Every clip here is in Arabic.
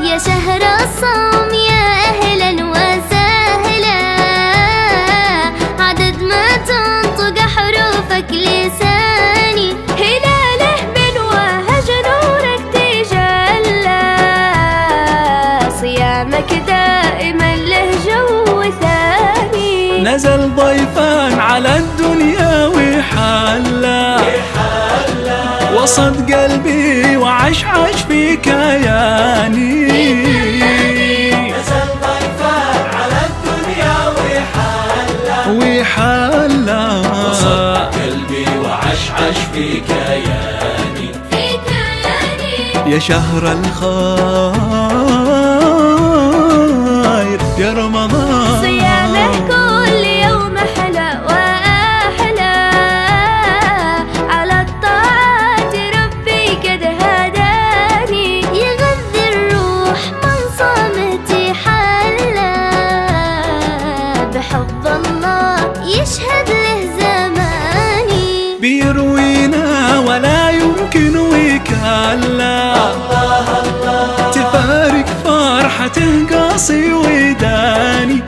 يا شهر الصوم يا أهلا وسهلا، عدد ما تنطق حروفك لساني، هلاله من وهج نورك تجلى، صيامك دائما له جو ثاني. نزل ضيفان على الدنيا وحلا، وصد قلبي وعشعش في كياني. نزل ضيفان على الدنيا وحلا، وصد قلبي وعشعش في كياني. يا شهر الخير يا رمضان، صيامه كل يوم أحلى وأحلى، على الطاعات ربي قد هداني، يغذي الروح من صامتي حلا، بحب الله يشهد له زماني، بيروينا ولا يمكن وكلا، تفارق فرحته قاصي وداني.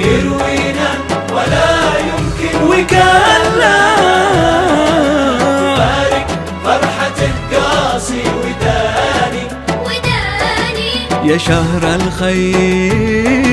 يروينا ولا يمكن وكلا، تفارق فرحته قاسي وداني. يا شهر الخير